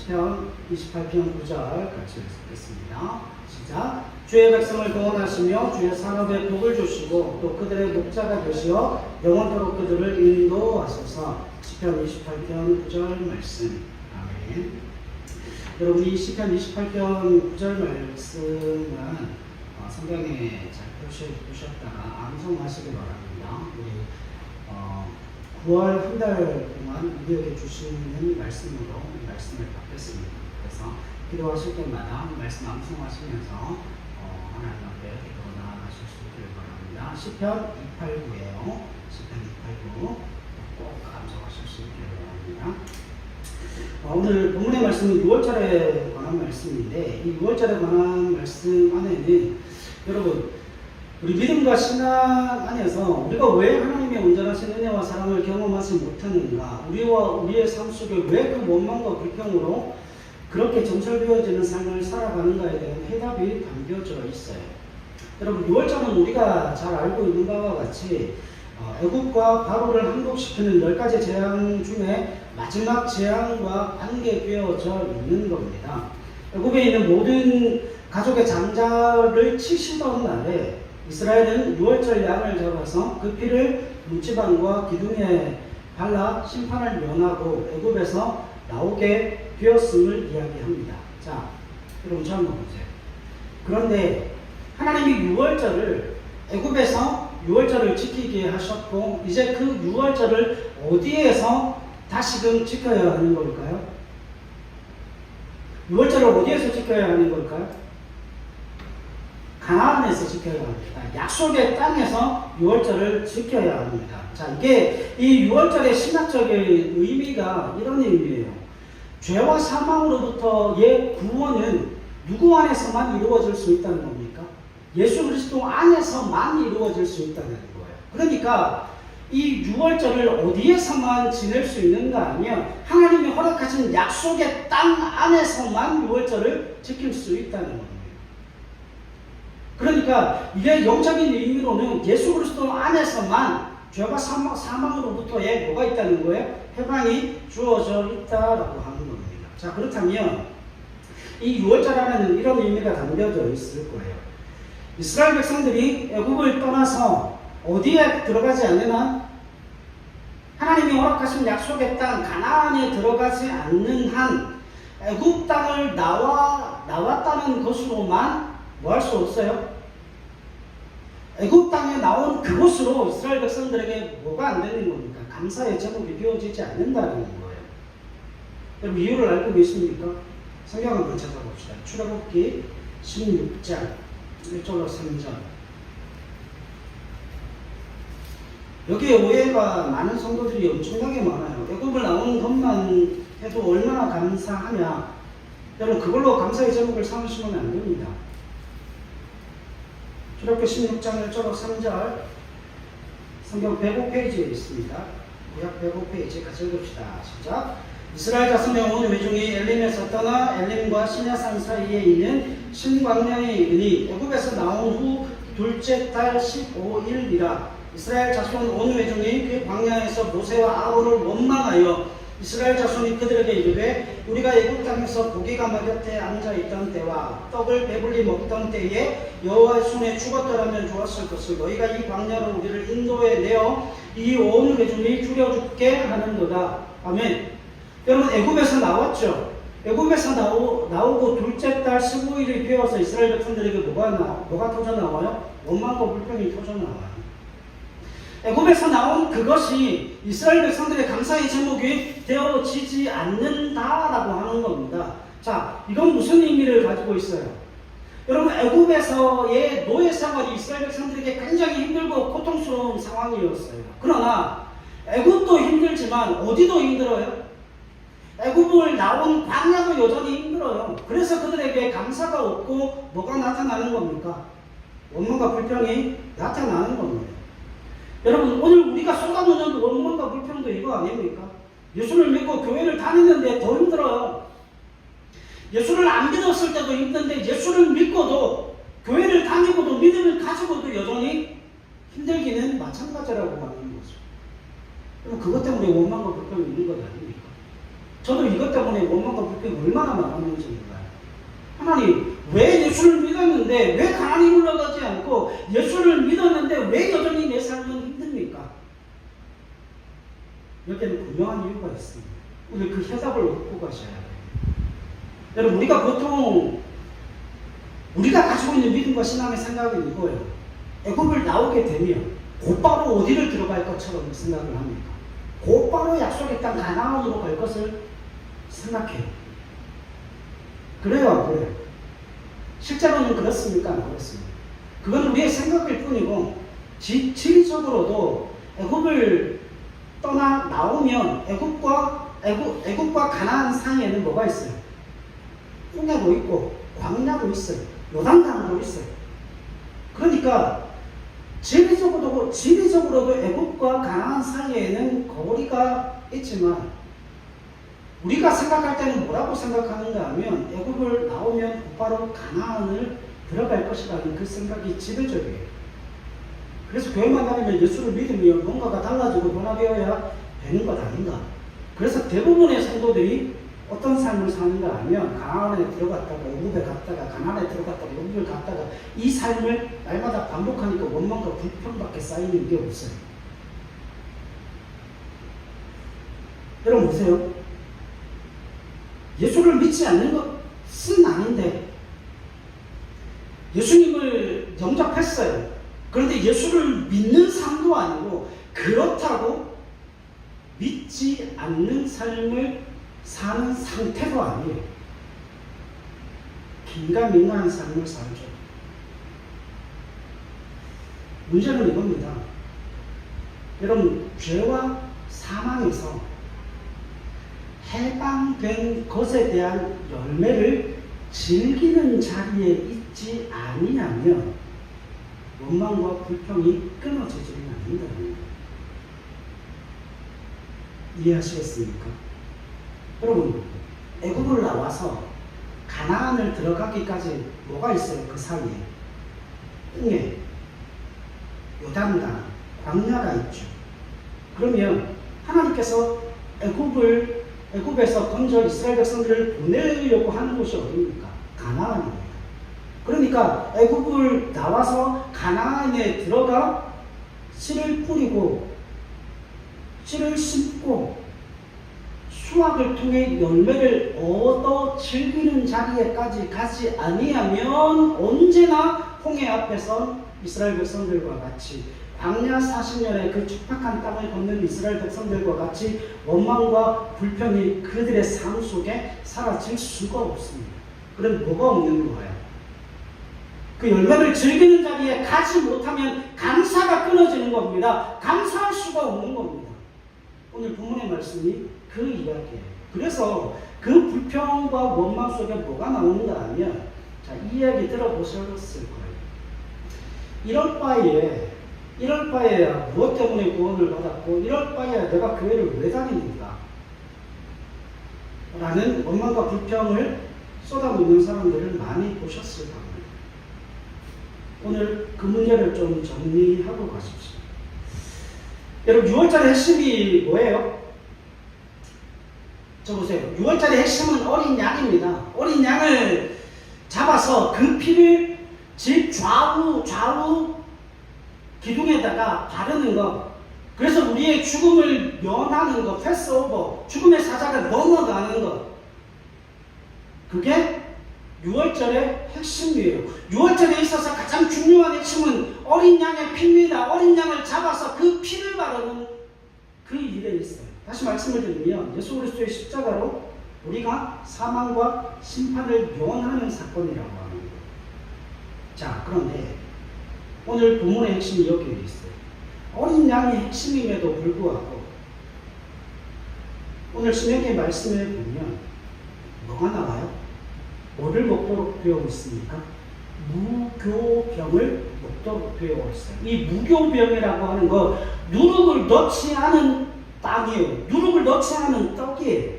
시편 28편 9절 같이 읽겠습니다. 시작. 주의 백성을 구원하시며 주의 산업에 복을 주시고 또 그들의 목자가 되시어 영원토록 그들을 인도하소서. 시편 28편 9절 말씀. 아멘. 여러분, 이 시편 28편 9절 말씀은 성경에 잘 표시해두셨다가 암송하시기 바랍니다. 우리 9월 한 달 동안 우리에게 주시는 말씀으로 말씀을 받겠습니다. 그래서 기도하실 때마다 말씀 암송하시면서 하나님 앞에 기도로 나아가실 수 있기를 바랍니다. 시편 289예요. 시편 289 꼭 암송하실 수 있기를 바랍니다. 오늘 본문의 말씀은 6월절에 관한 말씀인데, 이 6월절에 관한 말씀 안에는 여러분, 우리 믿음과 신앙 안에서 우리가 왜 하나님의 온전하신 은혜와 사랑을 경험하지 못하는가, 우리와 우리의 삶 속에 왜 그 원망과 불평으로 그렇게 점철되어지는 삶을 살아가는가에 대한 해답이 담겨져 있어요. 여러분, 6월절은 우리가 잘 알고 있는 바와 같이 애국과 바로를 항복시키는 10가지 재앙 중에 마지막 재앙과 관계되어져 있는 겁니다. 애국에 있는 모든 가족의 장자를 치시던 날에 이스라엘은 6월절 양을 잡아서 그 피를 문지방과 기둥에 발라 심판을 면하고 애굽에서 나오게 되었음을 이야기합니다. 자, 여러분 잘 보세요. 그런데 하나님이 6월절을 애굽에서 6월절을 지키게 하셨고, 이제 그 6월절을 어디에서 다시금 지켜야 하는 걸까요? 6월절을 어디에서 지켜야 하는 걸까요? 가나안에서 지켜야 합니다. 약속의 땅에서 6월절을 지켜야 합니다. 자, 이게 이 6월절의 신학적인 의미가 이런 의미예요. 죄와 사망으로부터의 구원은 누구 안에서만 이루어질 수 있다는 겁니까? 예수 그리스도 안에서만 이루어질 수 있다는 거예요. 그러니까 이 6월절을 어디에서만 지낼 수 있는가 하면 하나님이 허락하신 약속의 땅 안에서만 6월절을 지킬 수 있다는 겁니다. 그러니까 이게 영적인 의미로는 예수 그리스도 안에서만 죄와 사망으로부터의 뭐가 있다는 거예요? 해방이 주어져 있다라고 하는 겁니다. 자, 그렇다면 이 6월절 안에는 이런 의미가 담겨져 있을 거예요. 이스라엘 백성들이 애굽을 떠나서 어디에 들어가지 않으나 하나님이 허락하신 약속의 땅 가나안에 들어가지 않는 한 애굽 땅을 나왔다는 것으로만 뭐 할 수 없어요? 애굽 땅에 나온 그것으로 이스라엘 백성들에게 뭐가 안 되는 겁니까? 감사의 제목이 되어지지 않는다는 거예요. 여러분, 이유를 알고 계십니까? 성경 한번 찾아봅시다. 출애굽기 16장 1절로 3절. 여기에 오해가 많은 성도들이 엄청나게 많아요. 애굽을 나오는 것만 해도 얼마나 감사하냐. 여러분, 그걸로 감사의 제목을 삼으시면 안 됩니다. 출애굽기 16장 1절로 3절, 성경 105페이지에 있습니다. 구약 105페이지 같이 읽읍시다. 시작. 이스라엘 자손의 온 회중이 엘림에서 떠나 엘림과 시내산 사이에 있는 신광야에 이르니 애굽에서 나온 후 둘째 달 15일이라. 이스라엘 자손 온 회중이 그 광야에서 모세와 아론을 원망하여 이스라엘 자손이 그들에게 이르되 우리가 애굽 땅에서 고기가 마곁에 앉아있던 때와 떡을 배불리 먹던 때에 여호와의 손에 죽었더라면 좋았을 것을 너희가 이 광야로 우리를 인도에 내어 이 온 회중이 죽여 죽게 하는도다. 아멘. 여러분, 애굽에서 나왔죠. 애굽에서 나오고 둘째 달 15일이 되어서 이스라엘 백성들에게 뭐가 터져 나와요? 원망과 불평이 터져 나와요. 애굽에서 나온 그것이 이스라엘 백성들의 감사의 제목이 되어지지 않는다라고 하는 겁니다. 자, 이건 무슨 의미를 가지고 있어요? 여러분, 애굽에서의 노예 생활이 이스라엘 백성들에게 굉장히 힘들고 고통스러운 상황이었어요. 그러나 애굽도 힘들지만 어디도 힘들어요? 애굽을 나온 광야도 여전히 힘들어요. 그래서 그들에게 감사가 없고 뭐가 나타나는 겁니까? 원망과 불평이 나타나는 겁니다. 여러분, 오늘 우리가 쏟아놓는 원망과 불평도 이거 아닙니까? 예수를 믿고 교회를 다니는데 더 힘들어요. 예수를 안 믿었을 때도 힘든데 예수를 믿고도 교회를 다니고도 믿음을 가지고도 여전히 힘들기는 마찬가지라고 하는 거죠. 그럼 그것 때문에 원망과 불평이 있는 것 아닙니까? 저도 이것 때문에 원망과 불평이 얼마나 많았는지 몰라요. 하나님, 왜 예수를 믿었는데 왜 가난이 물러가지 않고, 예수를 믿었는데 왜 여전히 내 삶은 힘듭니까? 여기에는 분명한 이유가 있습니다. 오늘 그 해답을 얻고 가셔야 돼요. 여러분, 우리가 보통 우리가 가지고 있는 믿음과 신앙의 생각은 이거예요. 애굽을 나오게 되면 곧바로 어디를 들어갈 것처럼 생각을 합니까? 곧바로 약속의 땅 가나안으로 갈 것을 생각해요. 그래요, 안 그래요? 실제로는 그렇습니까? 안 그렇습니까? 그건 우리의 생각일 뿐이고, 지리적으로도 애굽을 떠나 나오면 애굽과 가나안 사이에는 뭐가 있어요? 홍해도 있고 광야도 있어요. 요단강도 있어요. 그러니까 지리적으로도 애굽과 가나안 사이에는 거리가 있지만, 우리가 생각할 때는 뭐라고 생각하는가 하면 애굽을 나오면 곧바로 가나안을 들어갈 것이라는 그 생각이 지배적이에요. 그래서 교회만 다니면 예수를 믿으면 뭔가가 달라지고 변화되어야 되는 것 아닌가. 그래서 대부분의 성도들이 어떤 삶을 사는가 하면 가나안에 들어갔다가 애굽에 갔다가 가나안에 들어갔다가 애굽을 갔다가 이 삶을 날마다 반복하니까 원망과 불평밖에 쌓이는 게 없어요. 여러분 보세요. 예수를 믿지 않는 것은 아닌데 예수님을 영접했어요. 그런데 예수를 믿는 삶도 아니고 그렇다고 믿지 않는 삶을 사는 상태도 아니에요. 긴가민가한 삶을 살죠. 문제는 이겁니다. 여러분, 죄와 사망에서 해방된 것에 대한 열매를 즐기는 자리에 있지 아니하면 원망과 불평이 끊어지지는 않는다는 거예요. 이해하시겠습니까? 여러분, 애굽을 나와서 가나안을 들어가기까지 뭐가 있어요? 그 사이에 홍해, 요단강, 광야가 있죠. 그러면 하나님께서 애굽에서 건져 이스라엘 백성들을 보내려고 하는 곳이 어디입니까? 가나안입니다. 그러니까 애굽을 나와서 가나안에 들어가 씨를 뿌리고 씨를 심고 수확을 통해 열매를 얻어 즐기는 자리에까지 가지 아니하면 언제나 홍해 앞에서 이스라엘 백성들과 같이 광야 40년의 그 척박한 땅을 걷는 이스라엘 백성들과 같이 원망과 불평이 그들의 삶 속에 사라질 수가 없습니다. 그럼 뭐가 없는 거예요? 그 열매를 즐기는 자리에 가지 못하면 감사가 끊어지는 겁니다. 감사할 수가 없는 겁니다. 오늘 본문의 말씀이 그 이야기예요. 그래서 그 불평과 원망 속에 뭐가 나오는가 하면, 자, 이 이야기 들어보셨을 거예요. 이럴 바에야 무엇 때문에 구원을 받았고, 이럴 바에야 내가 교회를 왜 다닙니까? 라는 원망과 불평을 쏟아놓는 사람들을 많이 보셨을 겁니다. 오늘 그 문제를 좀 정리하고 가십시오. 여러분, 6월절의 핵심이 뭐예요? 저 보세요. 6월절의 핵심은 어린 양입니다. 어린 양을 잡아서 그 피를 집 좌우 기둥에다가 바르는 것. 그래서 우리의 죽음을 면하는 것, 패스오버, 죽음의 사자가 넘어가는 것. 그게 6월절의 핵심이에요. 6월절에 있어서 가장 중요한 핵심은 어린 양의 피입니다. 어린 양을 잡아서 그 피를 바르는 그 일에 있어요. 다시 말씀을 드리면 예수 그리스도의 십자가로 우리가 사망과 심판을 면하는 사건이라고 합니다. 자, 그런데 오늘 본문의 핵심이 여기에 있어요. 어린 양의 핵심임에도 불구하고 오늘 신명기 말씀에 보면 뭐가 나와요? 뭐를 목도로 되어 있습니까? 무교병을 목도로 되어 있어요. 이 무교병이라고 하는 거 누룩을 넣지 않은 땅이에요. 누룩을 넣지 않은 떡이에요.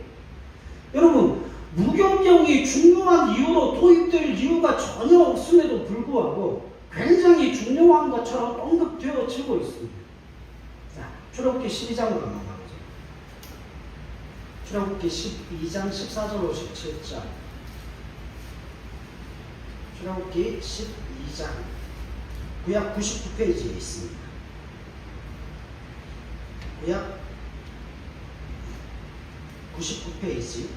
여러분, 무교병이 중요한 이유로 도입될 이유가 전혀 없음에도 불구하고 굉장히 중요한 것처럼 언급되어지고 있습니다. 자, 출애굽기 12장으로 넘어가죠. 출애굽기 12장 14절 57절. 출애굽기 12장 구약 99페이지에 있습니다. 구약 99페이지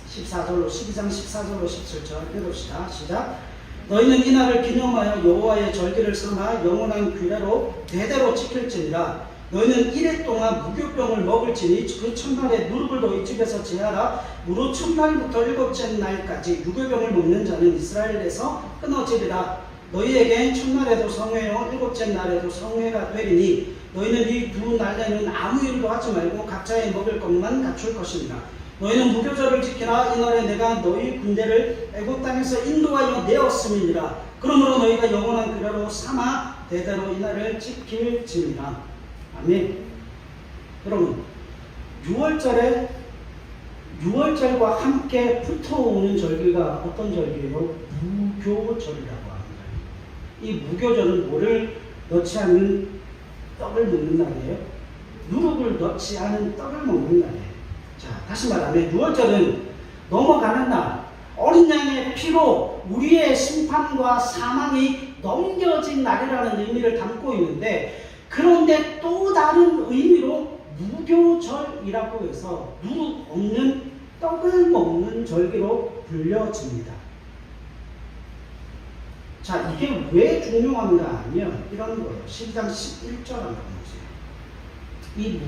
14절로 12장 14절로 17절 읽읍시다. 시작. 너희는 이날을 기념하여 여호와의 절기를 삼아 영원한 규례로 대대로 지킬지니라. 너희는 이래 동안 무교병을 먹을지니 그 첫날에 누룩을 너희 집에서 제하라. 무릇 첫날부터 일곱째 날까지 무교병을 먹는 자는 이스라엘에서 끊어지리라. 너희에겐 첫날에도 성회요 일곱째 날에도 성회가 되리니 너희는 이 두 날에는 아무 일도 하지 말고 각자의 먹을 것만 갖출 것입니다. 너희는 무교절을 지키라. 이날에 내가 너희 군대를 애굽 땅에서 인도하여 내었음이니라. 그러므로 너희가 영원한 규례로 삼아 대대로 이날을 지킬지니라. 아멘. 여러분, 6월절과 함께 붙어오는 절기가 어떤 절기예요? 무교절이라고 합니다. 이 무교절은 뭐를 넣지 않는 떡을 먹는 날이에요? 누룩을 넣지 않은 떡을 먹는 날이에요. 자, 다시 말하면 6월절은 넘어가는 날, 어린 양의 피로 우리의 심판과 사망이 넘겨진 날이라는 의미를 담고 있는데, 그런데 또 다른 의미로 무교절이라고 해서 누룩 없는 떡을 먹는 절기로 불려집니다. 자, 이게 왜 중요한가 하면 이런 거예요. 12장 11절 한번 보세요. 이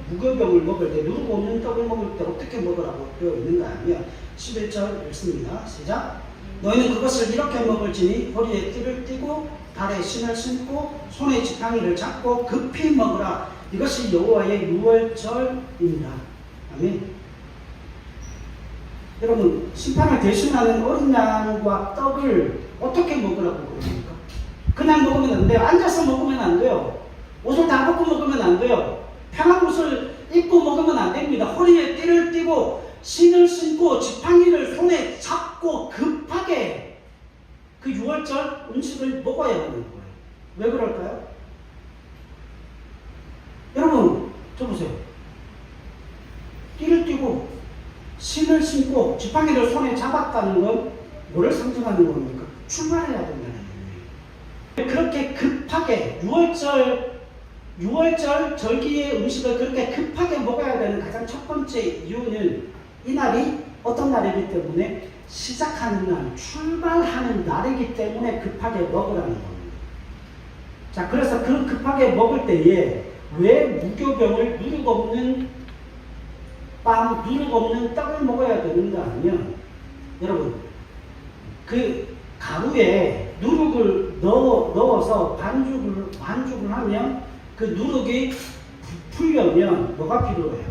무교병을 먹을 때, 누룩 없는 떡을 먹을 때 어떻게 먹으라고 되어 있는가 하면 11절 읽습니다. 시작. 너희는 그것을 이렇게 먹을지니 허리에 띠를 띠고 발에 신을 신고 손에 지팡이를 잡고 급히 먹으라. 이것이 여호와의 유월절입니다. 아멘. 여러분, 심판을 대신하는 어린 양과 떡을 어떻게 먹으라고 그럽니까? 그냥 먹으면 안 돼요. 앉아서 먹으면 안 돼요. 옷을 다 벗고 먹으면 안 돼요. 편한 옷을 입고 먹으면 안 됩니다. 허리에 띠를 띠고 신을 신고 지팡이를 손에 잡고 급하게 그 6월절 음식을 먹어야 하는 거예요. 왜 그럴까요? 여러분, 저 보세요. 띠를 띠고 신을 신고 지팡이를 손에 잡았다는 건 뭐를 상징하는 겁니까? 출발해야 된다는 거예요. 그렇게 급하게 6월절 절기의 음식을 그렇게 급하게 먹어야 되는 가장 첫 번째 이유는 이 날이 어떤 날이기 때문에 시작하는 날, 출발하는 날이기 때문에 급하게 먹으라는 겁니다. 자, 그래서 그 급하게 먹을 때에 왜 무교병을 누룩 없는 빵, 누룩 없는 떡을 먹어야 되는가 하면, 여러분, 그 가루에 누룩을 넣어서 반죽을 하면 그 누룩이 부풀려면 뭐가 필요해요?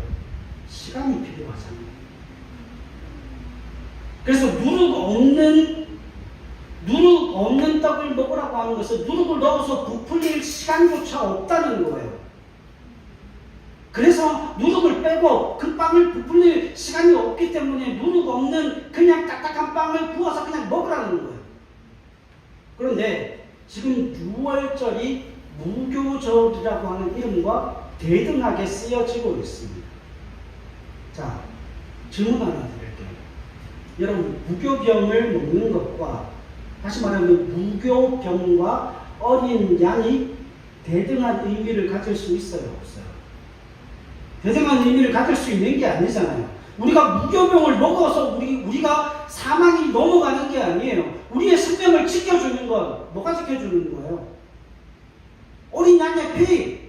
시간이 필요하잖아요. 그래서 누룩 없는 떡을 먹으라고 하는 것은 누룩을 넣어서 부풀릴 시간조차 없다는 거예요. 그래서 누룩을 빼고 그 빵을 부풀릴 시간이 없기 때문에 누룩 없는 그냥 딱딱한 빵을 구워서 그냥 먹으라는 거예요. 그런데 지금 6월절이 무교절이라고 하는 이름과 대등하게 쓰여지고 있습니다. 자, 질문 하나 드릴게요. 여러분, 무교병을 먹는 것과, 다시 말하면 무교병과 어린 양이 대등한 의미를 가질 수 있어요, 없어요? 대등한 의미를 가질 수 있는 게 아니잖아요. 우리가 무교병을 먹어서 우리가 사망이 넘어가는 게 아니에요. 우리의 생명을 지켜주는 건 뭐가 지켜주는 거예요? 어린 양의 피.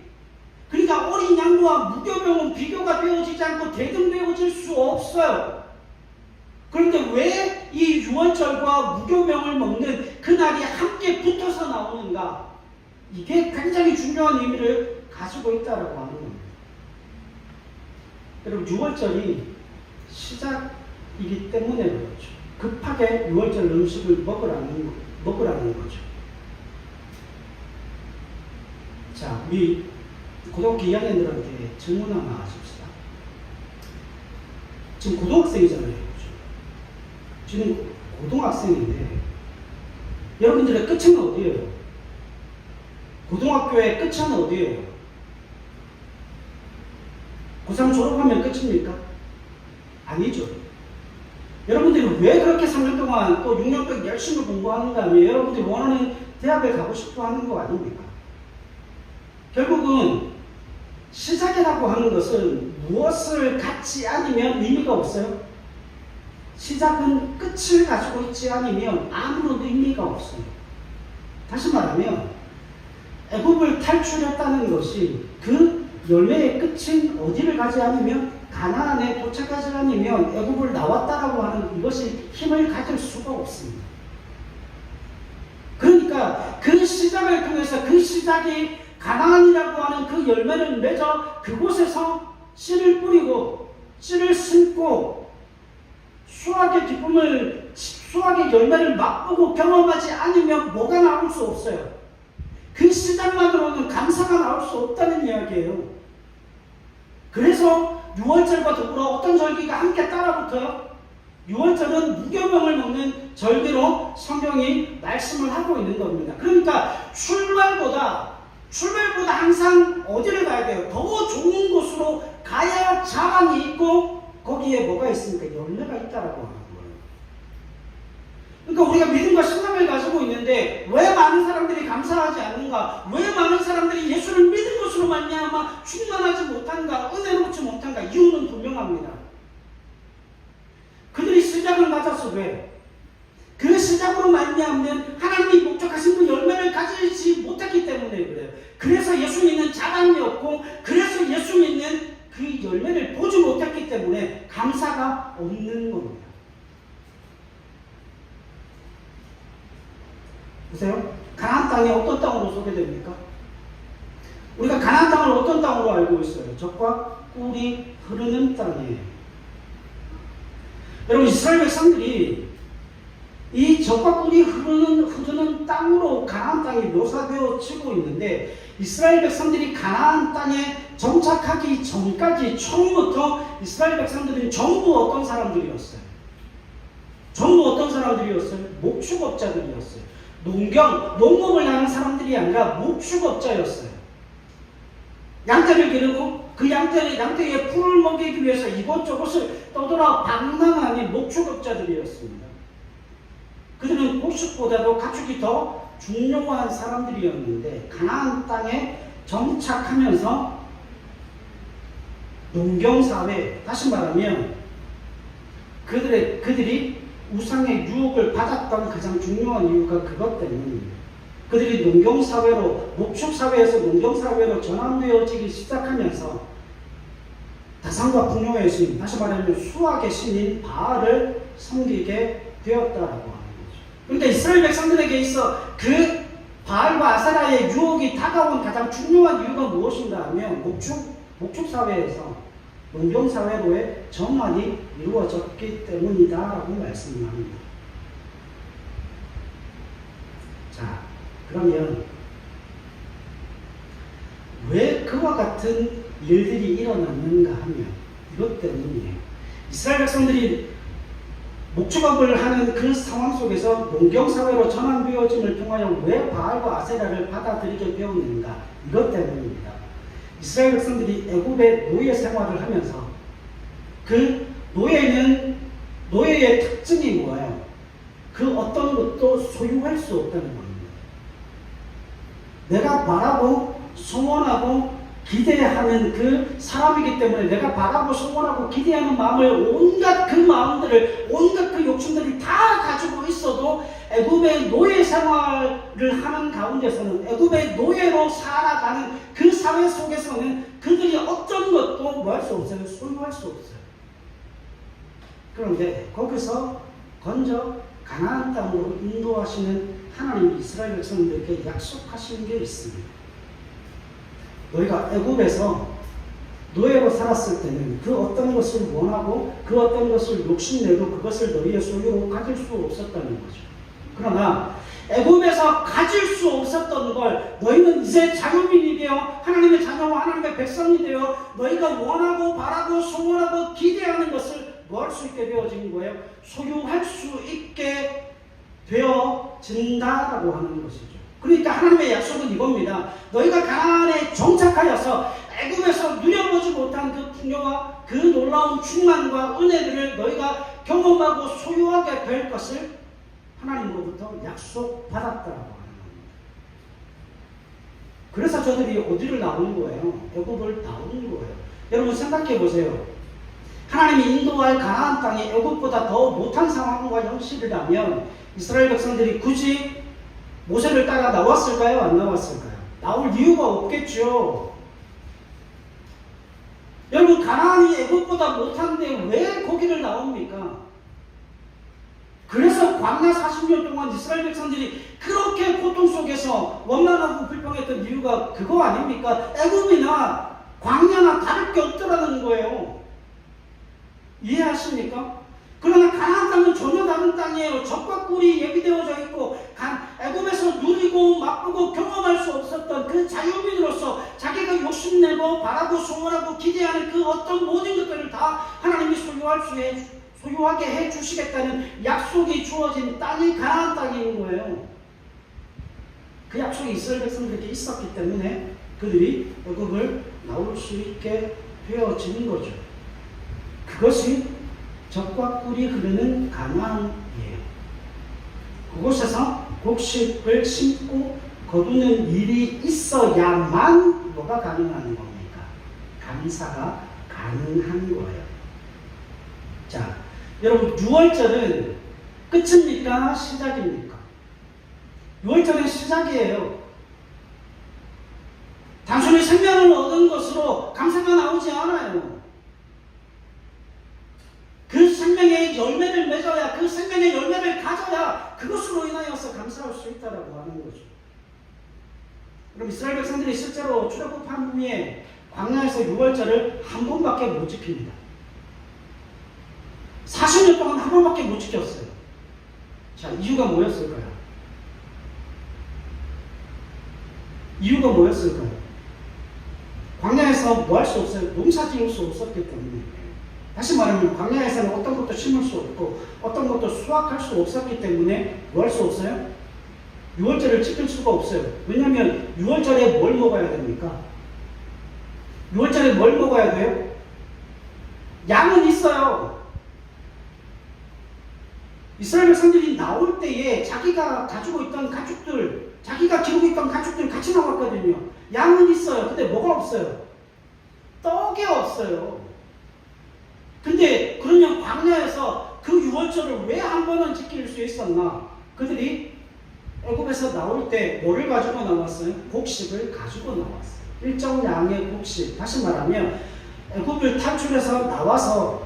그러니까 어린 양과 무교병은 비교가 되어지지 않고 대등되어질 수 없어요. 그런데 왜 이 유월절과 무교병을 먹는 그날이 함께 붙어서 나오는가? 이게 굉장히 중요한 의미를 가지고 있다고 하는 겁니다. 여러분, 유월절이 시작이기 때문에 그렇죠. 급하게 유월절 음식을 먹으라는 거죠. 자, 우리 고등학교 2학년들한테 질문 하나 하십시다. 지금 고등학생이잖아요. 지금 고등학생인데 여러분들의 끝은 어디예요? 고등학교의 끝은 어디예요? 고3 졸업하면 끝입니까? 아니죠. 여러분들이 왜 그렇게 3년 동안 또 6년 동안 열심히 공부하는가 하면 여러분들이 원하는 대학을 가고 싶어 하는 거 아닙니까? 결국은 시작이라고 하는 것은 무엇을 갖지 않으면 의미가 없어요. 시작은 끝을 가지고 있지 않으면 아무런 의미가 없어요. 다시 말하면 애굽을 탈출했다는 것이 그 열매의 끝인 어디를 가지 않으면 가나안에 도착하지 않으면 애굽을 나왔다라고 하는 이것이 힘을 가질 수가 없습니다. 그러니까 그 시작을 통해서 그 시작이 가나안이라고 하는 그 열매를 맺어 그곳에서 씨를 뿌리고 씨를 심고 수확의 기쁨을 수확의 열매를 맛보고 경험하지 않으면 뭐가 나올 수 없어요. 그 시작만으로는 감사가 나올 수 없다는 이야기예요. 그래서 6월절과 더불어 어떤 절기가 함께 따라붙어요? 6월절은 무교병을 먹는 절기로 성경이 말씀을 하고 있는 겁니다. 그러니까 출발보다 항상 어디를 가야 돼요? 더 좋은 곳으로 가야 자랑이 있고 거기에 뭐가 있습니까? 열매가 있다라고 하는 거예요. 그러니까 우리가 믿음과 신앙을 가지고 있는데 왜 많은 사람들이 감사하지 않는가? 왜 많은 사람들이 예수를 믿은 것으로 말미암아 충만하지 못한가? 은혜롭지 못한가? 이유는 분명합니다. 그들이 시작을 맞았어. 왜? 그 시작으로 말미암는 하나님이 목적하신 그 열매를 가지지 못했기 때문에 그래요. 그래서 예수 믿는 자랑이 없고 그래서 예수 믿는 그 열매를 보지 못했기 때문에 감사가 없는 겁니다. 보세요. 가나안 땅이 어떤 땅으로 소개됩니까? 우리가 가나안 땅을 어떤 땅으로 알고 있어요? 젖과 꿀이 흐르는 땅이에요. 여러분 이스라엘 백성들이 이 젖과 꿀이 흐르는 땅으로 가나안 땅이 묘사되어지고 있는데 이스라엘 백성들이 가나안 땅에 정착하기 전까지 처음부터 이스라엘 백성들은 전부 어떤 사람들이었어요? 전부 어떤 사람들이었어요? 목축업자들이었어요. 농업을 하는 사람들이 아니라 목축업자였어요. 양떼를 기르고 그 양떼에 풀을 먹이기 위해서 이곳저곳을 떠돌아 방랑하는 목축업자들이었습니다. 그들은 곡식보다도 가축이 더 중요한 사람들이었는데 가나안 땅에 정착하면서 농경사회, 다시 말하면 그들이 우상의 유혹을 받았던 가장 중요한 이유가 그것 때문입니다. 그들이 농경사회로, 목축사회에서 농경사회로 전환되어지기 시작하면서 다산과 풍요의 신, 다시 말하면 수학의 신인 바알을 섬기게 되었다라고 하는 거죠. 그러니까 이스라엘 백성들에게 있어 그 바알과 아세라의 유혹이 다가온 가장 중요한 이유가 무엇인가 하면 목축사회에서 농경사회로의 전환이 이루어졌기 때문이다라고 말씀을 합니다. 자, 그러면 왜 그와 같은 일들이 일어났는가 하면 이것 때문이에요. 이스라엘 백성들이 목축업을 하는 그 상황 속에서 농경사회로 전환되어짐을 통하여 왜 바알과 아세라를 받아들이게 되었는가? 이것 때문입니다. 이스라엘 백성들이 애굽의 노예 생활을 하면서 그 노예의 특징이 뭐예요? 그 어떤 것도 소유할 수 없다는 겁니다. 내가 바라고 소원하고 기대하는 그 사람이기 때문에 내가 바라고 소원하고 기대하는 마음을 온갖 그 마음들을 온갖 그 욕심들을 다 가지고 있어도 애굽의 노예 생활을 하는 가운데서는 애굽의 노예로 살아가는 그 사회 속에서는 그들이 어떤 것도 뭐 할 수 없어요. 소유할 수 없어요. 그런데 거기서 건져 가나안 땅으로 인도하시는 하나님이 이스라엘 백성들에게 약속하신 게 있습니다. 너희가 애굽에서 노예로 살았을 때는 그 어떤 것을 원하고 그 어떤 것을 욕심내도 그것을 너희의 소유로 가질 수 없었다는 거죠. 그러나 애굽에서 가질 수 없었던 걸 너희는 이제 자유민이 되어 하나님의 자녀와 하나님의 백성이 되어 너희가 원하고 바라고 소원하고 기대하는 것을 뭐 할 수 있게 되어진 거예요? 소유할 수 있게 되어진다라고 하는 것이죠. 그러니까 하나님의 약속은 이겁니다. 너희가 가나안에 정착하여서 애굽에서 누려보지 못한 그 풍요와 그 놀라운 충만과 은혜들을 너희가 경험하고 소유하게 될 것을 하나님으로부터 약속받았다고 하는 겁니다. 그래서 저들이 어디를 나오는 거예요? 애굽을 나오는 거예요. 여러분 생각해 보세요. 하나님이 인도할 가나안 땅이 애굽보다 더 못한 상황과 형식이라면 이스라엘 백성들이 굳이 모세를 따라 나왔을까요? 안 나왔을까요? 나올 이유가 없겠죠. 여러분 가나안이 애굽보다 못한데 왜 거기를 나옵니까? 그래서 광야 40년 동안 이스라엘 백성들이 그렇게 고통 속에서 원망하고 불평했던 이유가 그거 아닙니까? 애굽이나 광야나 다를 게 없더라는 거예요. 이해하십니까? 그러나 가나안 땅은 전혀 다른 땅이에요. 적과 꿀이 예비되어져 있고 애굽에서 누리고 맛보고 경험할 수 없었던 그 자유민으로서 자기가 욕심내고 바라고 소원하고 기대하는 그 어떤 모든 것들을 다 하나님이 소유하게 해주시겠다는 약속이 주어진 땅이 가나안 땅인 거예요. 그 약속이 이스라엘 백성들에게 있었기 때문에 그들이 애굽을 나올 수 있게 되어지는 거죠. 그것이 젖과 꿀이 흐르는 가나안이에요. 그곳에서 곡식을 심고 거두는 일이 있어야만 뭐가 가능한 겁니까? 감사가 가능한 거예요. 자, 여러분 6월절은 끝입니까? 시작입니까? 6월절은 시작이에요. 단순히 생명을 얻은 것으로 감사가 나오지 않아요. 그 생명의 열매를 맺어야, 그 생명의 열매를 가져야 그것으로 인하여서 감사할 수 있다고 하는 거죠. 그럼 이스라엘 백성들이 실제로 출애굽한 후에 광야에서 6월절을 한 번밖에 못 지킵니다. 40년 동안 한 번밖에 못 지켰어요. 자, 이유가 뭐였을까요? 이유가 뭐였을까요? 광야에서 뭐 할 수 없어요? 농사 지을 수 없었기 때문에. 다시 말하면 광야에서는 어떤 것도 심을 수 없고 어떤 것도 수확할 수 없었기 때문에 뭐 할 수 없어요? 6월절을 지킬 수가 없어요. 왜냐하면 6월절에 뭘 먹어야 됩니까? 6월절에 뭘 먹어야 돼요? 양은 있어요. 이스라엘 백성들이 나올 때에 자기가 가지고 있던 가축들, 자기가 기르고 있던 가축들 같이 나왔거든요. 양은 있어요. 근데 뭐가 없어요? 떡이 없어요. 근데 그러면 광야에서 그 6월절을 왜 한 번은 지킬 수 있었나? 그들이 애굽에서 나올 때 뭐를 가지고 나왔어요? 곡식을 가지고 나왔어요. 일정 양의 곡식. 다시 말하면 애굽을 탈출해서 나와서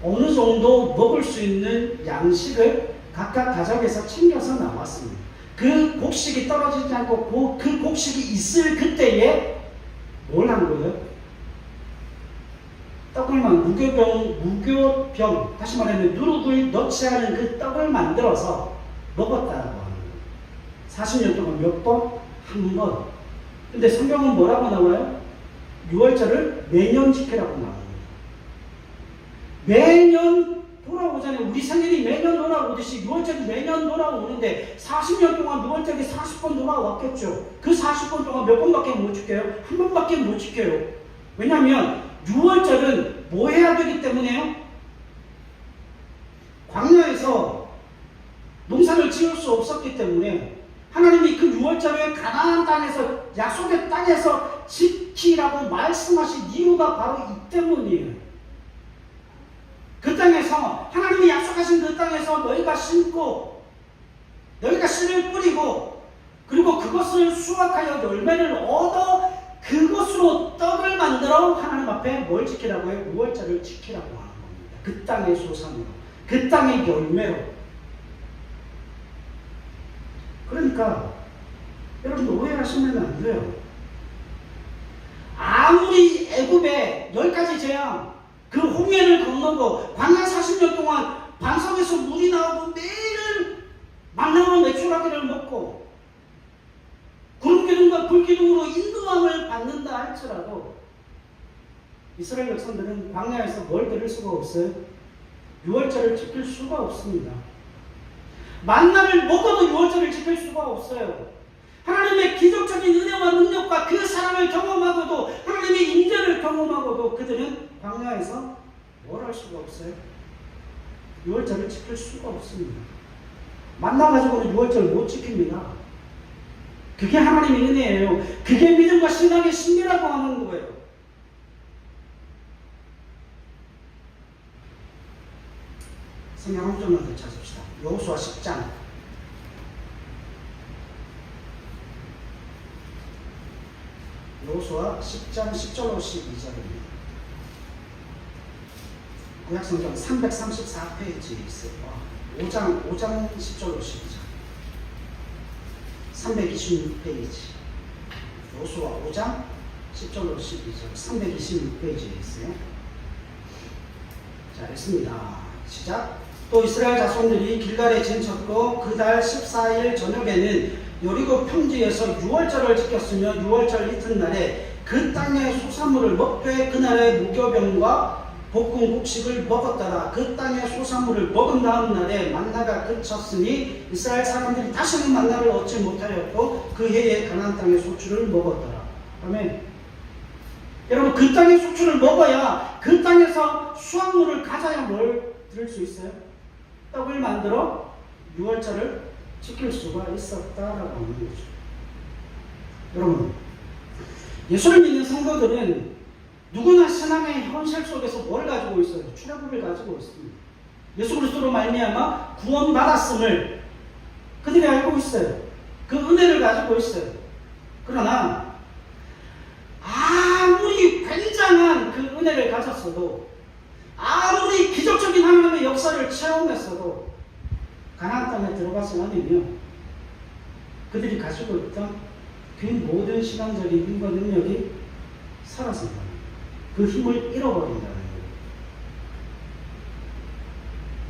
어느 정도 먹을 수 있는 양식을 각각 가족에서 챙겨서 나왔습니다. 그 곡식이 떨어지지 않고 그 곡식이 있을 그때에 뭘 한 거예요? 무교병, 다시 말하면 누룩을 넣지 않은 그 떡을 만들어서 먹었다고 하는 거예요. 40년 동안 몇 번? 한 번. 근데 성경은 뭐라고 나와요? 6월절을 매년 지키라고 나옵니다. 매년 돌아오잖아요. 우리 생일이 매년 돌아오듯이 6월절이 매년 돌아오는데 40년 동안 6월절이 40번 돌아왔겠죠. 그 40번 동안 몇 번밖에 못 지켜요? 한 번밖에 못 지켜요. 왜냐하면 6월절은 뭐 해야 되기 때문에요? 광야에서 농사를 지을 수 없었기 때문에 하나님이 그 6월절에 가나안 땅에서, 약속의 땅에서 지키라고 말씀하신 이유가 바로 이 때문이에요. 그 땅에서, 하나님이 약속하신 그 땅에서 너희가 심고 너희가 씨를 뿌리고 그리고 그것을 수확하여 열매를 얻어 그것으로 떡을 만들어 하나님 앞에 뭘 지키라고 해요? 6월절을 지키라고 하는 겁니다. 그 땅의 소산으로, 그 땅의 열매로. 그러니까 여러분 오해하시면 안 돼요. 아무리 애굽에 10가지 재앙, 그 홍해를 건너고 광야 40년 동안 반석에서 물이 나오고 매일 만나와 메추라기를 먹고 구름기둥과 불기둥으로 인도함을 받는다 할지라도 이스라엘 백성들은 광야에서 뭘 들을 수가 없어요? 6월절을 지킬 수가 없습니다. 만나를 먹어도 6월절을 지킬 수가 없어요. 하나님의 기적적인 은혜와 능력과 그 사랑을 경험하고도 하나님의 인자를 경험하고도 그들은 광야에서 뭘 할 수가 없어요? 유월절을 지킬 수가 없습니다. 만나가지고는 유월절 못 지킵니다. 그게 하나님의 은혜예요. 그게 믿음과 신앙의 신비라고 하는 거예요. 성경 한 점만 더 찾읍시다. 여호수아 10장. 여호수아 10장 10절로 12절입니다. 구약성경 334페이지에 있어요. 5장 10절로 12절. 326페이지. 여호수아 5장 10절로 12절. 326페이지에 있어요. 자, 읽습니다. 시작. 또 이스라엘 자손들이 길갈에 진쳤고 그 달 14일 저녁에는 여리고 평지에서 유월절을 지켰으며 유월절 이튿날에 그 땅의 소산물을 먹되 그날의 무교병과 볶은 곡식을 먹었더라. 그 땅의 소산물을 먹은 다음 날에 만나가 그쳤으니 이스라엘 사람들이 다시는 만나를 얻지 못하였고 그 해에 가나안 땅의 소출을 먹었더라. 아멘. 여러분, 그 땅의 소출을 먹어야 그 땅에서 수확물을 가져야 뭘 들을 수 있어요? 떡을 만들어 유월절을 지킬 수가 있었다라고 하는 거죠. 여러분, 예수를 믿는 성도들은 누구나 신앙의 현실 속에서 뭘 가지고 있어요? 출애굽을 가지고 있습니다. 예수 그리스도로 말미암아 구원받았음을 그들이 알고 있어요. 그 은혜를 가지고 있어요. 그러나 아무리 굉장한 그 은혜를 가졌어도, 아무리 기적적인 하나님의 역사를 체험했어도 가나안 땅에 들어가지 않으면 그들이 가지고 있던 그 모든 신앙적인 힘과 능력이 사라진다. 그 힘을 잃어버린다는 거예요.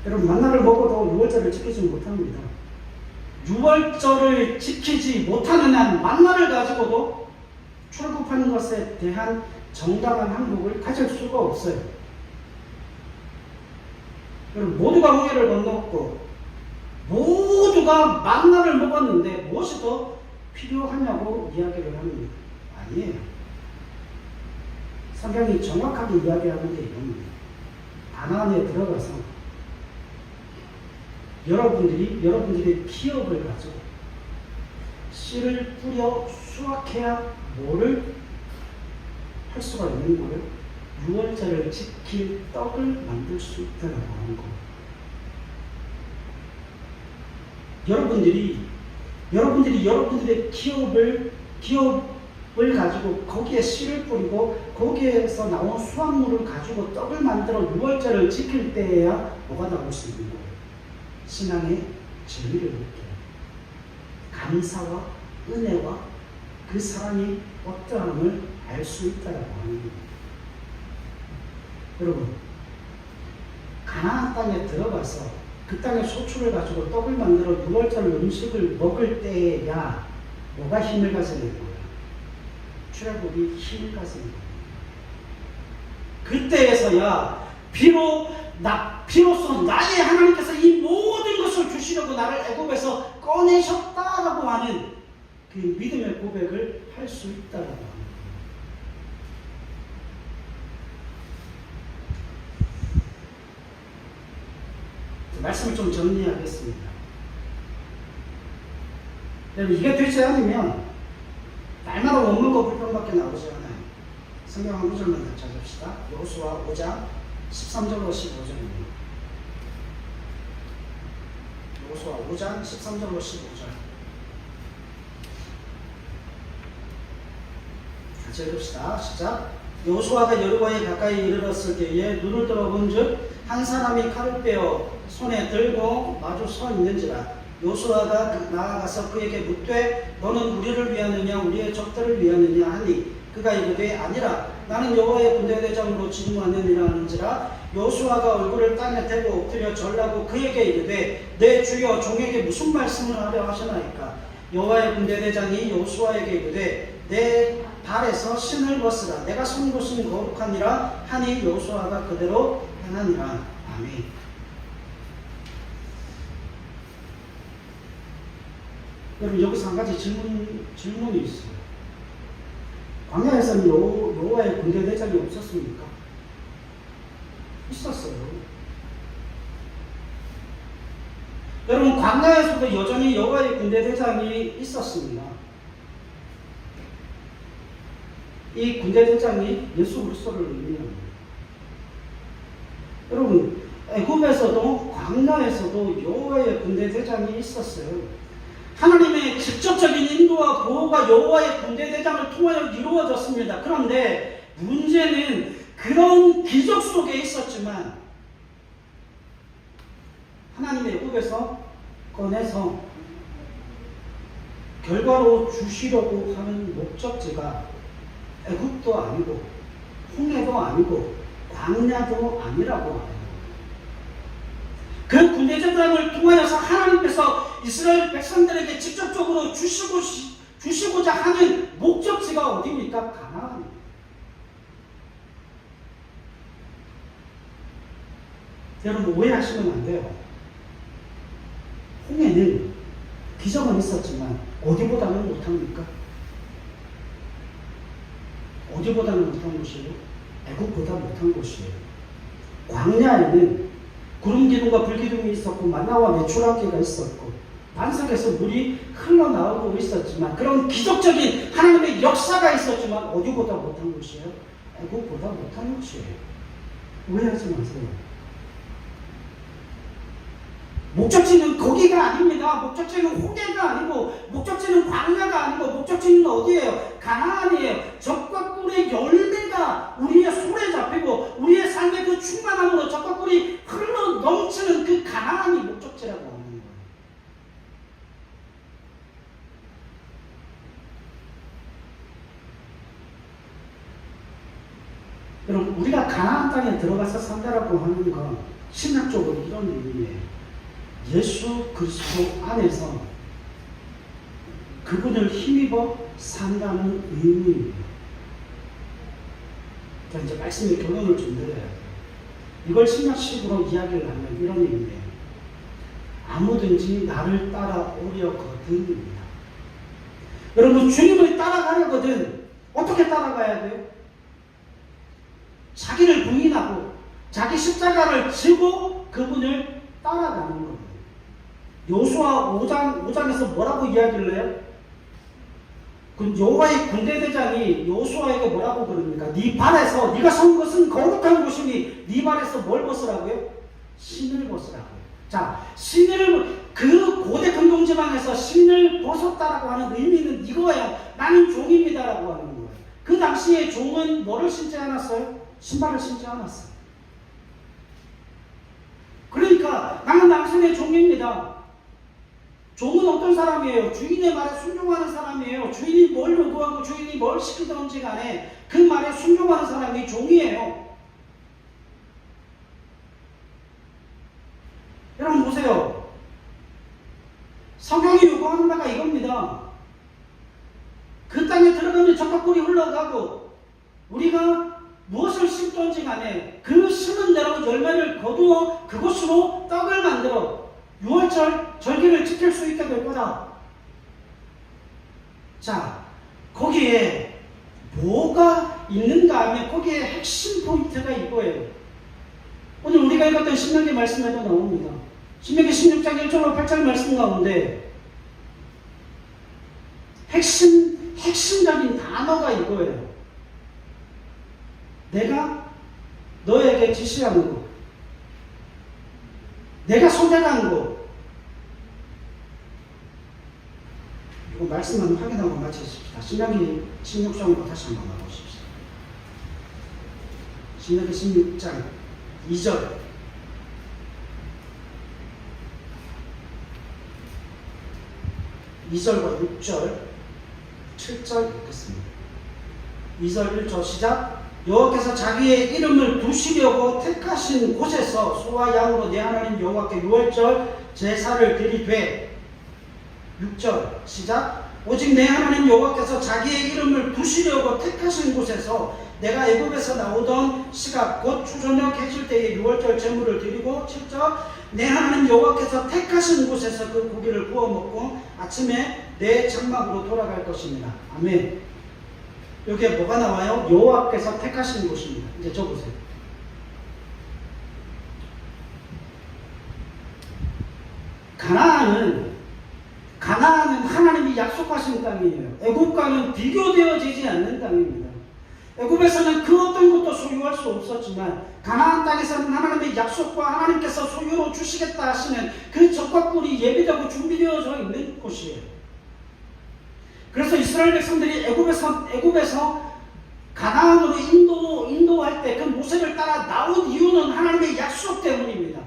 여러분, 만나를 먹어도 유월절을 지키지 못합니다. 유월절을 지키지 못하는 한 만나를 가지고도 출애굽하는 것에 대한 정당한 항목을 가질 수가 없어요. 여러분, 모두가 홍해를 건넜고 모두가 만나를 먹었는데 무엇이 더 필요하냐고 이야기를 합니다. 아니에요. 성경이 정확하게 이야기하는 게 이겁니다. 가나안에 들어가서 여러분들의 기업을 가지고 씨를 뿌려 수확해야 뭐를 할 수가 있는 거예요? 유월절을 지킬 떡을 만들 수 있다라고 하는 거예요. 여러분들의 기업을 가지고 거기에 씨를 뿌리고 거기에서 나온 수확물을 가지고 떡을 만들어 유월절을 지킬 때에야 뭐가 나올 수 있는 거예요? 신앙의 진리를 느껴요. 감사와 은혜와 그 사랑이 어떠함을 알 수 있다라고 하는 거예요. 여러분, 가나안 땅에 들어가서 그 땅의 소출을 가지고 떡을 만들어 유월절 음식을 먹을 때에야 뭐가 힘을 가지는 거예요? 출애굽이 힘을 가지는 거예요. 그때에서야 비로소 나의 하나님께서 이 모든 것을 주시려고 나를 애굽에서 꺼내셨다라고 하는 그 믿음의 고백을 할 수 있다라고 합니다. 말씀을 좀 정리하겠습니다. 여러분, 이게 되지 않으면 날마다 원망과 불평밖에 나오지 않아요. 성경 한 구절만 더 찾읍시다. 여호수아 5장 13절로 15절입니다. 여호수아 5장 13절로 15절. 같이 읽읍시다. 시작. 여호수아가 여리고에 가까이 이르렀을 때에 눈을 들어본즉 한 사람이 칼을 빼어 손에 들고 마주 서 있는지라. 여호수아가 나아가서 그에게 묻되 너는 우리를 위하느냐 우리의 적들을 위하느냐 하니 그가 이르되 아니라 나는 여호와의 군대대장으로 직무하느니라 하는지라. 여호수아가 얼굴을 땅에 대고 엎드려 절라고 그에게 이르되 내 주여 종에게 무슨 말씀을 하려 하시나이까. 여호와의 군대대장이 여호수아에게 이르되 내 발에서 신을 벗으라. 내가 선 곳은 거룩하니라 하니 여호수아가 그대로 행하니라. 아멘. 여러분 여기서 한 가지 질문이 있어요. 광야에서는 여호와의 군대 대장이 없었습니까? 있었어요. 여러분 광야에서도 여전히 여호와의 군대 대장이 있었습니다. 이 군대 대장이 예수 그리스도를 의미합니다. 여러분 애굽에서도 광야에서도 여호와의 군대 대장이 있었어요. 하나님의 직접적인 인도와 보호가 여호와의 군대 대장을 통하여 이루어졌습니다. 그런데 문제는 그런 기적 속에 있었지만 하나님의 애굽에서 꺼내서 결과로 주시려고 하는 목적지가 애굽도 아니고 홍해도 아니고 광야도 아니라고 해요. 그 군대 대장을 통하여서 하나님께서 이스라엘 백성들에게 직접적으로 주시고자 하는 목적지가 어디입니까? 가나안입니다. 여러분 오해하시면 안 돼요. 홍해는 기적은 있었지만 어디보다는 못합니까? 어디보다는 못한 곳이에요? 애국보다 못한 곳이에요. 광야에는 구름 기둥과 불 기둥이 있었고 만나와 메추라기가 있었고 반석에서 물이 흘러나오고 있었지만 그런 기적적인 하나님의 역사가 있었지만 어디보다 못한 곳이에요? 애국보다 못한 곳이에요. 오해하지 마세요. 목적지는 거기가 아닙니다. 목적지는 홍해가 아니고 목적지는 광야가 아니고 목적지는 어디예요? 가나안이에요. 적과 꿀의 열매가 우리의 손에 잡히고 우리의 삶의 그 충만함으로 적과 꿀이 흘러 넘치는 그 가나안이 목적지라고 하는 거예요. 여러분 우리가 가나안 땅에 들어가서 산다라고 하는 건 신학적으로 이런 의미예요. 예수 그리스도 안에서 그분을 힘입어 산다는 의미입니다. 자, 이제 말씀의 결론을 좀 드려야 돼요. 이걸 신약식으로 이야기를 하면 이런 의미예요. 아무든지 나를 따라오려거든입니다. 여러분 주님을 따라가려거든 어떻게 따라가야 돼요? 자기를 부인하고 자기 십자가를 지고 그분을 따라가는 겁니다. 요수아 5장에서 뭐라고 이야기를 해요? 그 여호와의 군대 대장이 요수아에게 뭐라고 그럽니까? 네 발에서 네가 선 것은 거룩한 곳이니 네 발에서 뭘 벗으라고요? 신을 벗으라고요. 자, 신을 그 고대 근동지방에서 신을 벗었다라고 하는 의미는 이거예요. 나는 종입니다라고 하는 거예요. 그 당시에 종은 뭐를 신지 않았어요? 신발을 신지 않았어요. 그러니까 나는 당신의 종입니다. 종은 어떤 사람이에요? 주인의 말에 순종하는 사람이에요. 주인이 뭘 요구하고 주인이 뭘 시키든지 간에 그 말에 순종하는 사람이 종이에요. 여러분 보세요. 성경이 요구하는 바가 이겁니다. 그 땅에 들어가면 적과 꿀이 흘러가고 우리가 무엇을 심든지 간에 그 심은 대로 열매를 거두어 그것으로 떡을 만들어 6월절 절기를 지킬 수 있게 될 거다. 자, 거기에 뭐가 있는가 하면 거기에 핵심 포인트가 이거예요. 오늘 우리가 읽었던 신명기 말씀에도 나옵니다. 신명기 16장 1절로 8절 말씀 가운데 핵심적인 단어가 이거예요. 내가 너에게 지시하는 것, 내가 선택한 것. 이거 말씀만 확인하고 마치십시다. 신명기 16장으로 다시 한번 가보십시오. 신명기 16장 2절. 2절과 6절, 7절 읽겠습니다. 2절 1절 시작. 여호와께서 자기의 이름을 두시려고 택하신 곳에서 소와 양으로 내 하나님 여호와께 유월절 제사를 드리되 6절 시작. 오직 내 하나님 여호와께서 자기의 이름을 부시려고 택하신 곳에서 내가 애굽에서 나오던 시각 곧 추저녁 해질 때에 유월절 제물을 드리고 7절 내 하나님 여호와께서 택하신 곳에서 그 고기를 구워 먹고 아침에 내 장막으로 돌아갈 것입니다. 아멘. 여기에 뭐가 나와요? 여호와께서 택하신 곳입니다. 이제 적으세요. 가나안은 하나님이 약속하신 땅이에요. 애굽과는 비교되어지지 않는 땅입니다. 애굽에서는 그 어떤 것도 소유할 수 없었지만 가나안 땅에서는 하나님의 약속과 하나님께서 소유로 주시겠다 하시는 그 적과 꿀이 예비되고 준비되어져 있는 곳이에요. 그래서 이스라엘 백성들이 애굽에서 가나안으로 인도할 때 그 모세를 따라 나온 이유는 하나님의 약속 때문입니다.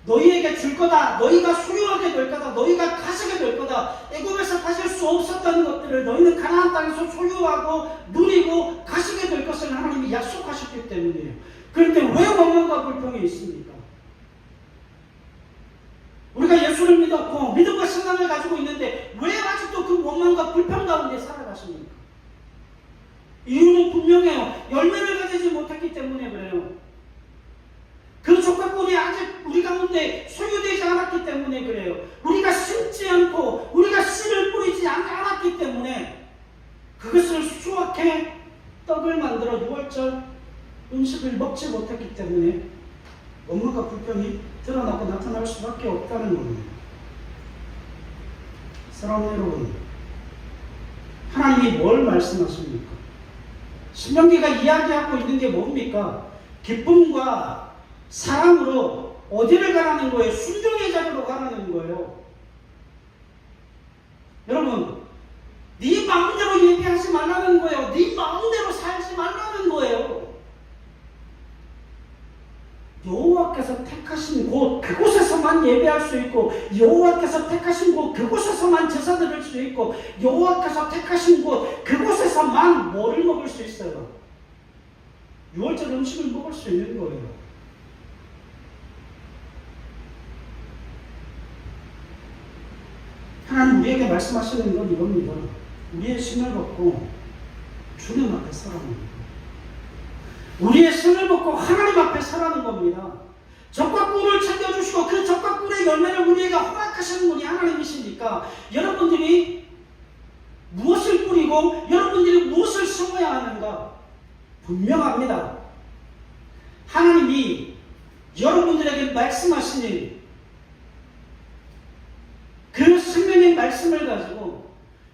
너희에게 줄 거다. 너희가 소유하게 될 거다. 너희가 가지게 될 거다. 애굽에서 가질 수 없었던 것들을 너희는 가나안 땅에서 소유하고 누리고 가지게 될 것을 하나님이 약속하셨기 때문이에요. 그런데 왜 원망과 불평이 있습니까? 우리가 예수를 믿었고 믿음과 신앙을 가지고 있는데 왜 아직도 그 원망과 불평 가운데 살아가십니까? 이유는 분명해요. 열매를 가지지 못했기 때문에 그래요. 그 족과꿀이 아직 우리 가운데 소유되지 않았기 때문에 그래요. 우리가 심지 않고 우리가 씨를 뿌리지 않았기 때문에 그것을 수확해 떡을 만들어 유월절 음식을 먹지 못했기 때문에 원망과 불평이 드러나고 나타날 수밖에 없다는 겁니다. 사랑하는 여러분, 하나님이 뭘 말씀하십니까? 신명기가 이야기하고 있는 게 뭡니까? 기쁨과 사랑으로 어디를 가라는 거예요? 순종의 자리로 가라는 거예요. 여러분, 네 마음대로 얘기하지 말라는 거예요. 네 마음대로 살지 말라는 거예요. 여호와께서 택하신 곳 그곳에서만 예배할 수 있고 여호와께서 택하신 곳 그곳에서만 제사 드릴 수 있고 여호와께서 택하신 곳 그곳에서만 뭐를 먹을 수 있어요? 유월절 음식을 먹을 수 있는 거예요. 하나님 우리에게 말씀하시는 건 이겁니다. 우리의 신을 벗고 주님 앞에 서라는 겁니다. 우리의 신을 벗고 하나님 앞에 서라는 겁니다. 적과 꿀을 챙겨주시고 그 적과 꿀의 열매를 우리에게 허락하시는 분이 하나님이시니까 여러분들이 무엇을 뿌리고 여러분들이 무엇을 심어야 하는가 분명합니다. 하나님이 여러분들에게 말씀하시니 그 생명의 말씀을 가지고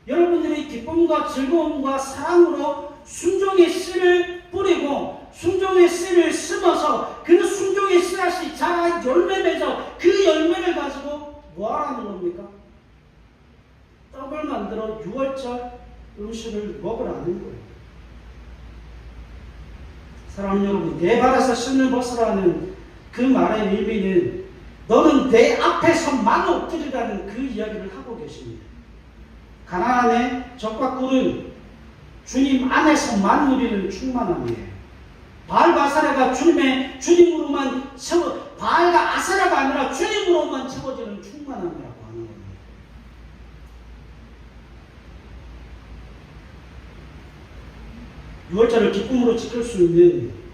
여러분들이 기쁨과 즐거움과 사랑으로 순종의 씨를 뿌리고 순종의 씨를 심어서 그 순종의 씨앗이 자라 열매 맺어 그 열매를 가지고 뭐하라는 겁니까? 떡을 만들어 유월절 음식을 먹으라는 거예요. 사랑하는 여러분, 내 발에서 신을 벗으라는 그 말의 의미는 너는 내 앞에서만 엎드리라는 그 이야기를 하고 계십니다. 가나안의 적과 꿀은 주님 안에서만 누리는 충만함이에요. 바알과 아세라가 주님으로만 바알과 아세라가 아니라 주님으로만 채워지는 충만함이라고 하는 겁니다. 유월절을 기쁨으로 지킬 수 있는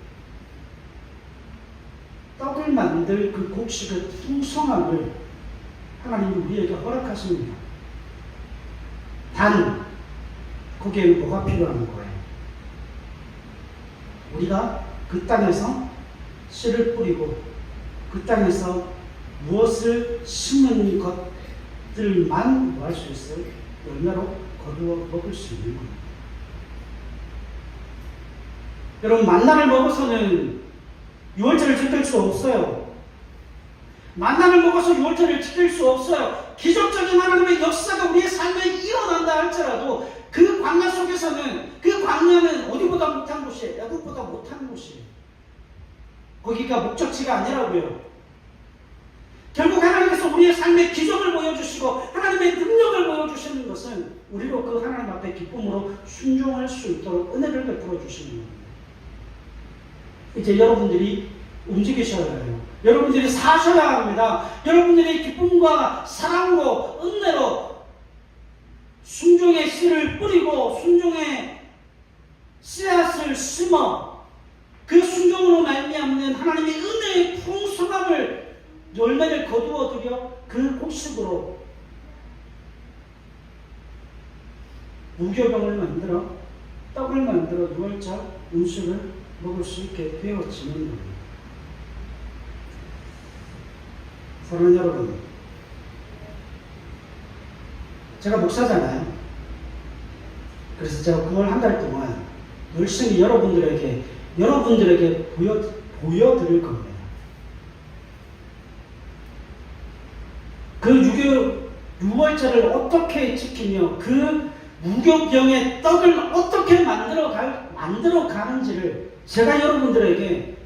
떡을 만들 그 곡식의 풍성함을 하나님이 우리에게 허락하십니다. 단 거기에 뭐가 필요한 거예요? 우리가 그 땅에서 씨를 뿌리고 그 땅에서 무엇을 심은 것들만 뭐 할 수 있어요? 열매로 거두어 먹을 수 있는 겁니다. 여러분, 만나를 먹어서는 유월절을 지킬 수 없어요. 만나를 먹어서 유월절을 지킬 수 없어요. 기적적인 하나님의 역사가 우리의 삶에 일어난다 할지라도 그 광야 속에서는 그 광야는 어디보다 못한 곳이에요. 애굽보다 못한 곳이에요. 거기가 목적지가 아니라고요. 결국 하나님께서 우리의 삶의 기적을 보여주시고 하나님의 능력을 보여주시는 것은 우리로 그 하나님 앞에 기쁨으로 순종할 수 있도록 은혜를 베풀어 주시는 겁니다. 이제 여러분들이 움직이셔야 해요. 여러분들이 사셔야 합니다. 여러분들이 기쁨과 사랑으로 은혜로 순종의 씨를 뿌리고 순종의 씨앗을 심어 그 순종으로 말미암는 하나님의 은혜의 풍성함을 열매를 거두어들여 그 곡식으로 무교병을 만들어 떡을 만들어 6월절 음식을 먹을 수 있게 되어지는 겁니다. 사랑하는 여러분, 제가 목사잖아요. 그래서 제가 9월 한 달 동안 열심히 여러분들에게 보여드릴 겁니다. 그 6월절을 어떻게 지키며 그 무교병의 떡을 어떻게 만들어 가는지를 제가 여러분들에게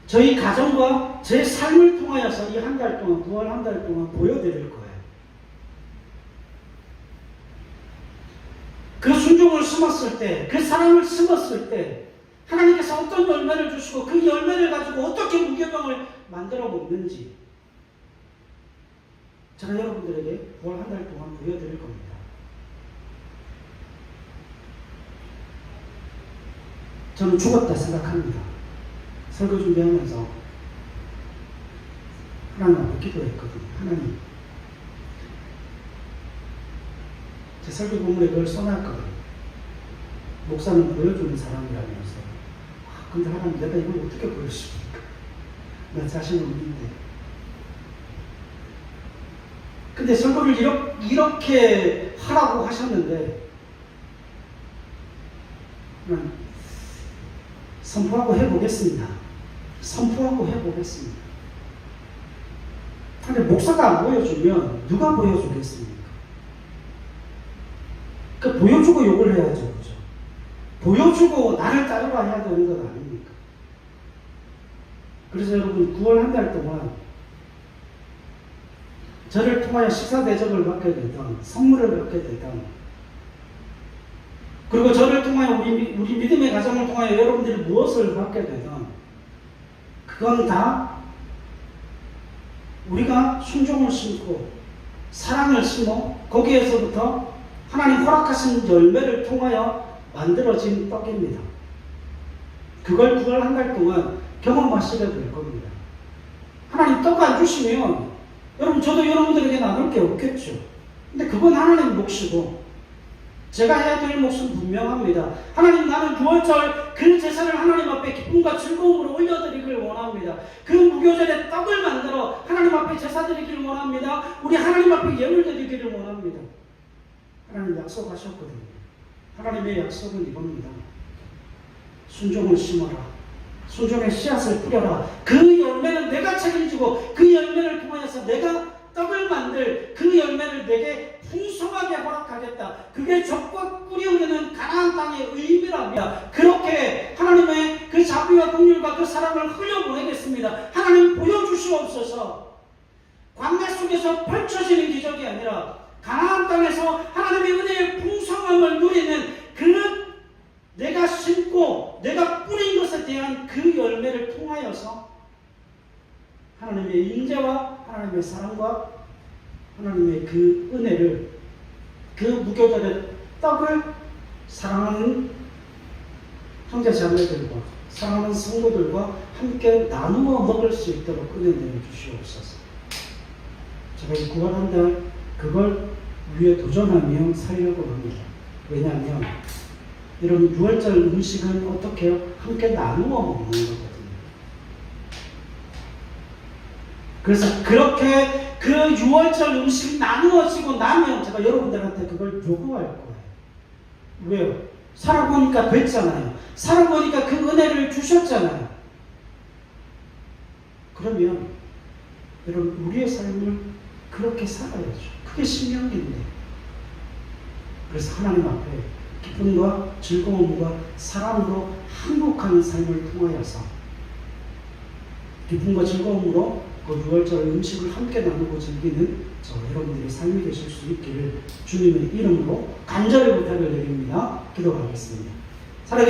저희 가정과 제 삶을 통하여서 이 한 달 동안, 9월 한 달 동안 보여드릴 거예요. 그 순종을 심었을 때, 그 사랑을 심었을 때 하나님께서 어떤 열매를 주시고 그 열매를 가지고 어떻게 무교병을 만들어 먹는지 제가 여러분들에게 9월 한 달 동안 보여드릴 겁니다. 저는 죽었다 생각합니다. 설교 준비하면서 하나님 앞에 기도했거든요. 하나님, 제 설교 본문에 그걸 써놨거든요. 목사는 보여주는 사람이라면서. 근데 하나님, 내가 이걸 어떻게 보여주십니까? 나 자신은 없는데. 근데 설교를 이렇게 하라고 하셨는데 선포하고 해보겠습니다. 근데 목사가 안 보여주면 누가 보여주겠습니까? 그러니까 보여주고 욕을 해야죠. 그죠? 보여주고 나를 따르라 해야 되는 건 아닙니까? 그래서 여러분 9월 한 달 동안 저를 통하여 식사 대접을 받게 되던 선물을 받게 되던 그리고 저를 통하여 우리 믿음의 가정을 통하여 여러분들이 무엇을 받게 되던 그건 다 우리가 순종을 심고 사랑을 심어 거기에서부터 하나님 허락하신 열매를 통하여 만들어진 떡입니다. 그걸 9월 한 달 동안 경험하시게 될 겁니다. 하나님 떡 안 주시면 여러분 저도 여러분들에게 나눌 게 없겠죠. 근데 그건 하나님 몫이고 제가 해야 될 몫은 분명합니다. 하나님, 나는 9월절 그 제사를 하나님 앞에 기쁨과 즐거움으로 올려드리길 원합니다. 그 무교절에 떡을 만들어 하나님 앞에 제사 드리기를 원합니다. 우리 하나님 앞에 예물 드리기를 원합니다. 하나님 약속하셨거든요. 하나님의 약속은 이겁니다. 순종을 심어라. 순종의 씨앗을 뿌려라. 그 열매는 내가 책임지고 그 열매를 통하여서 내가 떡을 만들 그 열매를 내게 풍성하게 허락하겠다. 그게 적과 꿀이 흐르는 가나안 땅의 의미랍니다. 그렇게 하나님의 그 자비와 긍휼과 그 사랑을 흘려보내겠습니다. 하나님 보여주시옵소서. 광야 속에서 펼쳐지는 기적이 아니라 가나안 땅에서 하나님의 은혜의 풍성함을 누리는 그 내가 심고 내가 뿌린 것에 대한 그 열매를 통하여서 하나님의 인재와 하나님의 사랑과 하나님의 그 은혜를 그 무교절의 떡을 사랑하는 형제 자매들과 사랑하는 성도들과 함께 나누어 먹을 수 있도록 은혜 내려주시옵소서. 제가 이 9월 한 달 그걸 위해 도전하며 살려고 합니다. 왜냐하면 여러분 6월절 음식은 어떻게 해요? 함께 나누어 먹는 거거든요. 그래서 그렇게 그 6월절 음식이 나누어지고 나면 제가 여러분들한테 그걸 요구할 거예요. 왜요? 살아보니까 됐잖아요. 살아보니까 그 은혜를 주셨잖아요. 그러면 여러분 우리의 삶을 그렇게 살아야죠. 그게 신명인데. 그래서 하나님 앞에 기쁨과 즐거움과 사랑으로 행복한 삶을 통하여서 기쁨과 즐거움으로 그 6월절 음식을 함께 나누고 즐기는 저 여러분들의 삶이 되실 수 있기를 주님의 이름으로 간절히 부탁을 드립니다. 기도하겠습니다.